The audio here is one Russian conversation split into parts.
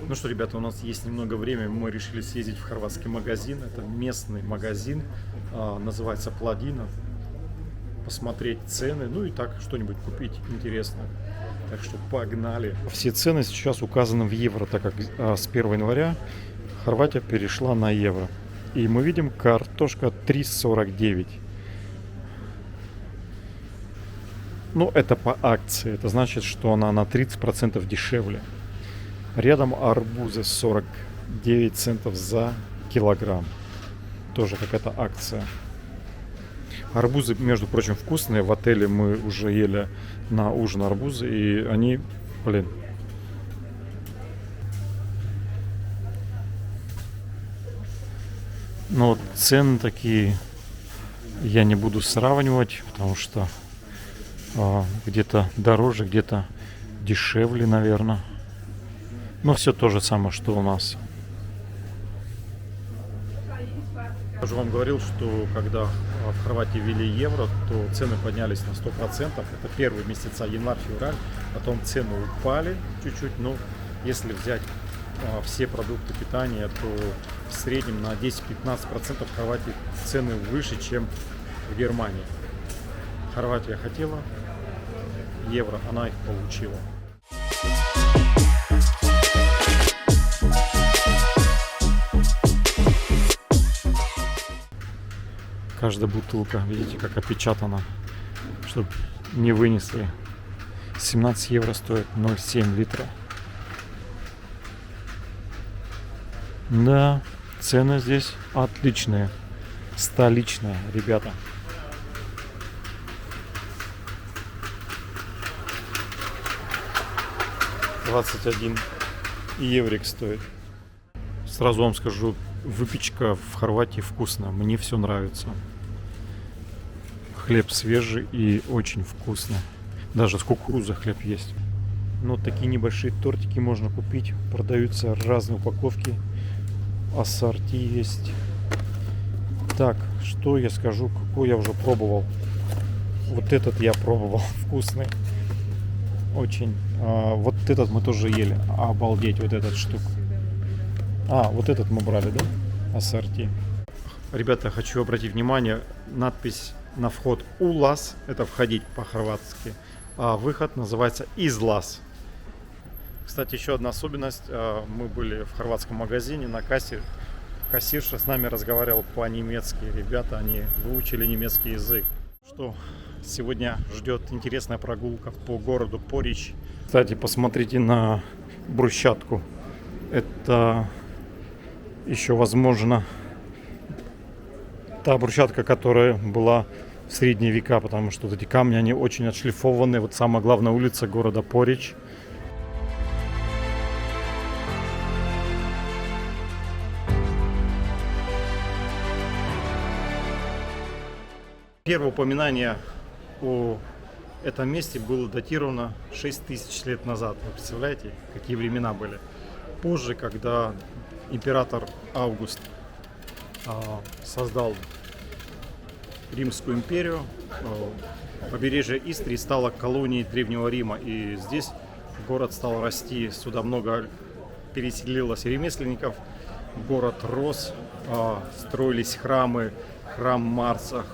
Ну что, ребята, у нас есть немного времени, мы решили съездить в хорватский магазин. Это местный магазин, называется Пладина. Посмотреть цены, ну и так что-нибудь купить интересное. Так что погнали. Все цены сейчас указаны в евро, так как с 1 января Хорватия перешла на евро. И мы видим картошка 3,49. Ну, это по акции. Это значит, что она на 30% дешевле. Рядом арбузы 49 центов за килограмм. Тоже какая-то акция. Арбузы, между прочим, вкусные. В отеле мы уже ели на ужин арбузы. И они, блин. Но вот цены такие я не буду сравнивать, потому что где-то дороже, где-то дешевле, наверное. Но все то же самое, что у нас. Я же вам говорил, что когда в Хорватии ввели евро, то цены поднялись на 100%. Это первые месяца январь-февраль. Потом цены упали чуть-чуть. Но если взять все продукты питания, то в среднем на 10-15% в Хорватии цены выше, чем в Германии. Хорватия хотела евро, она их получила. Каждая бутылка, видите, как опечатана, чтобы не вынесли. 17 евро стоит 0,7 литра. Да, цены здесь отличные, столичные, ребята. $21 еврик стоит. Сразу вам скажу, выпечка в Хорватии вкусная, мне все нравится. Хлеб свежий и очень вкусный. Даже с кукурузой хлеб есть. Но такие небольшие тортики можно купить. Продаются разные упаковки. Ассорти есть. Так, что я скажу, какой я уже пробовал. Вот этот я пробовал, вкусный. Очень. Вот этот мы тоже ели. Обалдеть, вот этот штук. Вот этот мы брали, да? Ассорти. Ребята, хочу обратить внимание, надпись на вход «Улаз», это входить по-хорватски, а выход называется «Излаз». Кстати, еще одна особенность. Мы были в хорватском магазине, на кассе кассирша с нами разговаривала по-немецки. Ребята, они выучили немецкий язык. Что сегодня ждет интересная прогулка по городу Порич. Кстати, посмотрите на брусчатку. Это еще, возможно, та брусчатка, которая была в средние века, потому что эти камни, они очень отшлифованные. Вот самая главная улица города Порич. Первое упоминание о этом месте было датировано 6000 лет назад. Вы представляете, какие времена были? Позже, когда император Август создал Римскую империю, побережье Истрии стало колонией Древнего Рима. И здесь город стал расти, сюда много переселилось ремесленников. Город рос, строились храмы, храм Марса,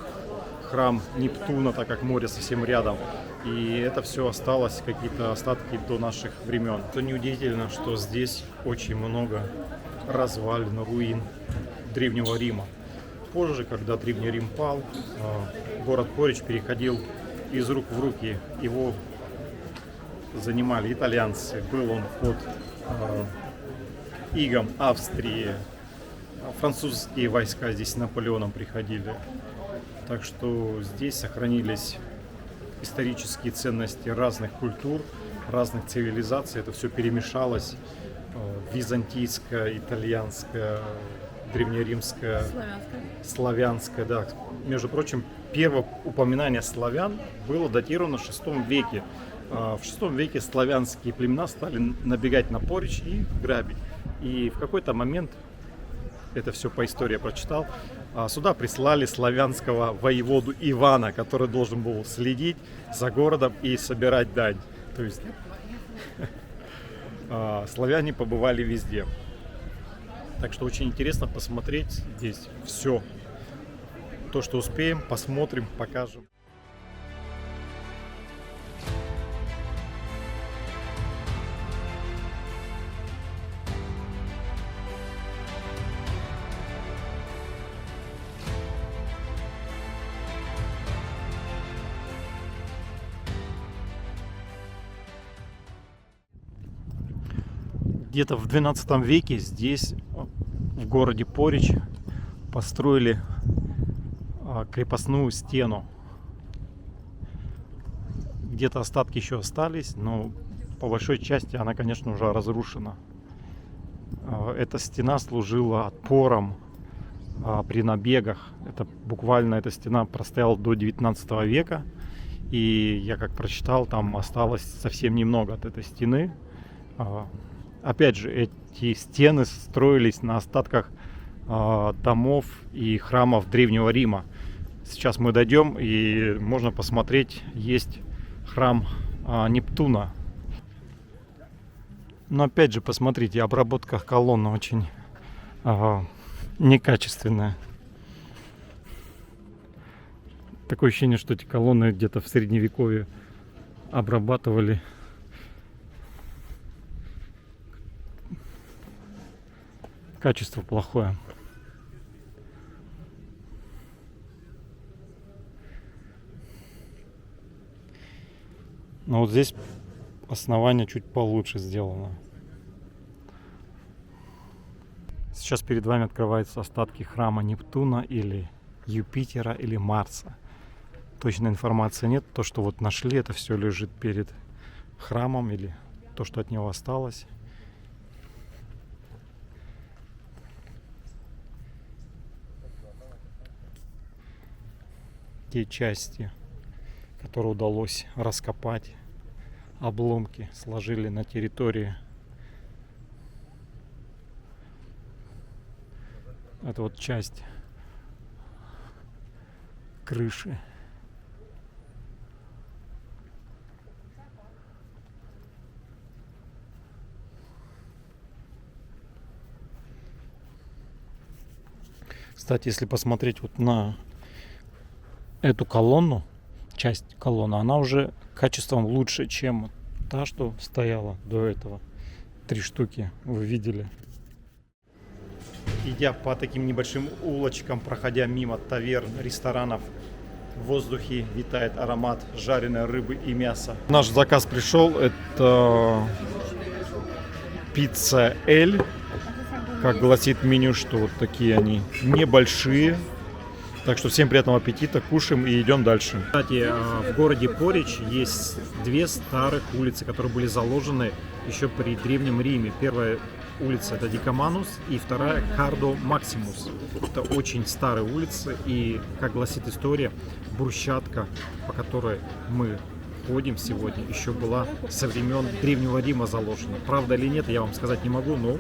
храм Нептуна, так как море совсем рядом. И это все осталось, какие-то остатки до наших времен. То неудивительно, что здесь очень много развалин, руин Древнего Рима. Позже, когда Древний Рим пал, город Порич переходил из рук в руки. Его занимали итальянцы. Был он под игом Австрии. Французские войска здесь с Наполеоном приходили. Так что здесь сохранились исторические ценности разных культур, разных цивилизаций. Это все перемешалось. Византийская, итальянская, древнеримская, славянская, да. Между прочим, первое упоминание славян было датировано в VI веке. В VI веке славянские племена стали набегать на Порич и грабить. И в какой-то момент, это все по истории я прочитал, сюда прислали славянского воеводу Ивана, который должен был следить за городом и собирать дань. То есть славяне побывали везде. Так что очень интересно посмотреть здесь все. То, что успеем, посмотрим, покажем. Где-то в 12 веке здесь, в городе Порич, построили крепостную стену. Где-то остатки еще остались, но по большой части она, конечно, уже разрушена. Эта стена служила отпором при набегах. Это буквально эта стена простояла до 19 века. И я как прочитал, там осталось совсем немного от этой стены. Опять же, эти стены строились на остатках домов и храмов Древнего Рима. Сейчас мы дойдем и можно посмотреть, есть храм Нептуна. Но опять же, посмотрите, обработка колонн очень некачественная. Такое ощущение, что эти колонны где-то в средневековье обрабатывали. Качество плохое. Но вот здесь основание чуть получше сделано. Сейчас перед вами открываются остатки храма Нептуна или Юпитера или Марса. Точной информации нет. То, что вот нашли, это все лежит перед храмом или то, что от него осталось. Те части, которые удалось раскопать, обломки сложили на территории. Это вот часть крыши. Кстати, если посмотреть вот на эту колонну, часть колонны, она уже качеством лучше, чем та, что стояла до этого. 3 штуки вы видели. Идя по таким небольшим улочкам, проходя мимо таверн, ресторанов, в воздухе витает аромат жареной рыбы и мяса. Наш заказ пришел, это пицца Эль. Как гласит меню, что вот такие они небольшие. Так что всем приятного аппетита, кушаем и идем дальше. Кстати, в городе Порич есть 2 старых улицы, которые были заложены еще при Древнем Риме. Первая улица — это Дикоманус, и вторая — Кардо Максимус. Это очень старые улицы, и, как гласит история, брусчатка, по которой мы ходим сегодня, еще была со времен Древнего Рима заложена. Правда или нет, я вам сказать не могу, но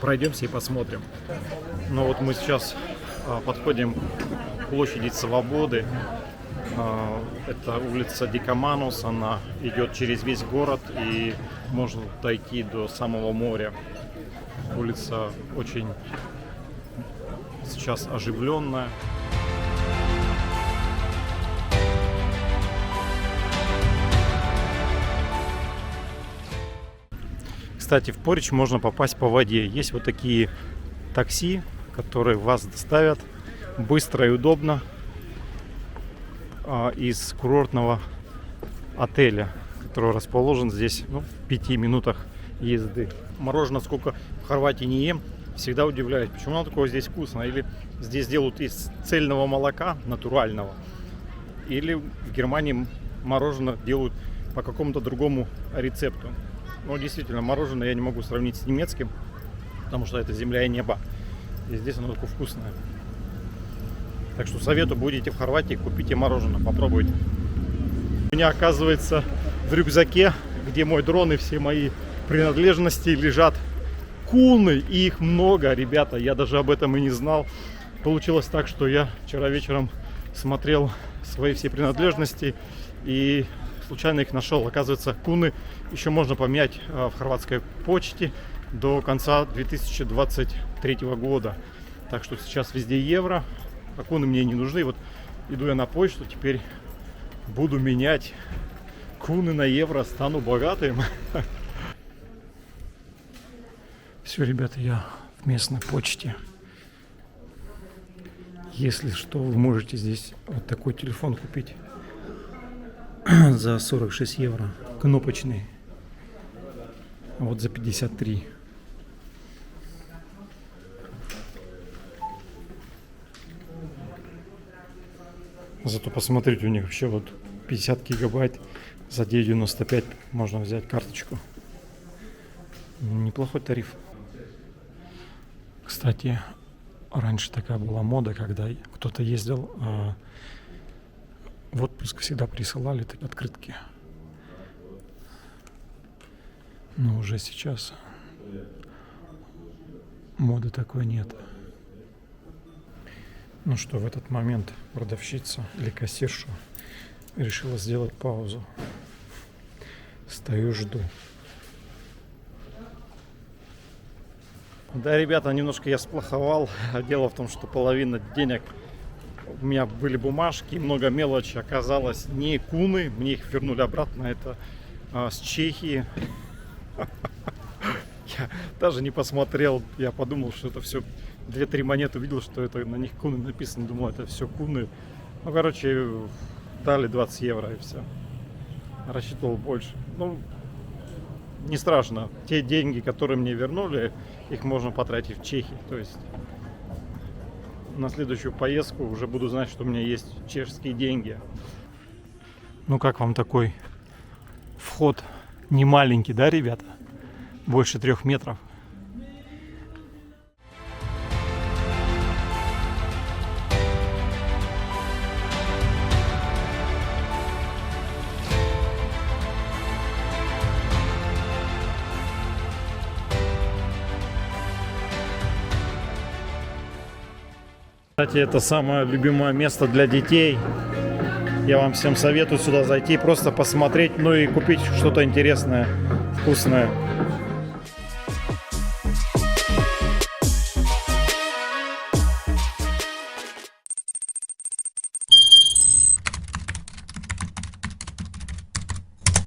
пройдемся и посмотрим. Ну вот мы сейчас подходим к площади Свободы. Это улица Дикоманус, она идет через весь город и можно дойти до самого моря. Улица очень сейчас оживленная. Кстати, в Порич можно попасть по воде. Есть вот такие такси, которые вас доставят быстро и удобно из курортного отеля, который расположен здесь, в 5 минутах езды. Мороженое, сколько в Хорватии не ем, всегда удивляюсь, почему оно такое здесь вкусно. Или здесь делают из цельного молока, натурального, или в Германии мороженое делают по какому-то другому рецепту. Но действительно, мороженое я не могу сравнить с немецким, потому что это земля и небо. И здесь оно такое вкусное. Так что советую, будете в Хорватии, купите мороженое, попробуйте. У меня, оказывается, в рюкзаке, где мой дрон и все мои принадлежности, лежат кулны. И их много, ребята, я даже об этом и не знал. Получилось так, что я вчера вечером смотрел свои все принадлежности и случайно их нашел. Оказывается, куны еще можно поменять в хорватской почте до конца 2023 года. Так что сейчас везде евро, а куны мне не нужны. Вот иду я на почту, теперь буду менять куны на евро, стану богатым. Все, ребята, я в местной почте. Если что, вы можете здесь вот такой телефон купить за 46 евро. Кнопочный. Вот за 53. Зато посмотрите, у них вообще вот 50 гигабайт за 9,95 можно взять карточку. Неплохой тариф. Кстати, раньше такая была мода, когда кто-то ездил в отпуск, всегда присылали такие открытки. Но уже сейчас моды такой нет. Ну что, в этот момент продавщица или кассирша решила сделать паузу. Стою, жду. Да, ребята, немножко я сплоховал. Дело в том, что половина денег у меня были бумажки, много мелочи оказалось не куны. Мне их вернули обратно. Это с Чехии. Я даже не посмотрел. Я подумал, что это все 2-3 монеты. Увидел, что это на них куны написано. Думал, это все куны. Ну, короче, дали 20 евро и все. Рассчитывал больше. Ну, не страшно. Те деньги, которые мне вернули, их можно потратить в Чехии. То есть на следующую поездку уже буду знать, что у меня есть чешские деньги. Ну как вам такой вход? Не маленький, да, ребята? Больше 3 метров. Кстати, это самое любимое место для детей. Я вам всем советую сюда зайти, просто посмотреть, ну и купить что-то интересное, вкусное.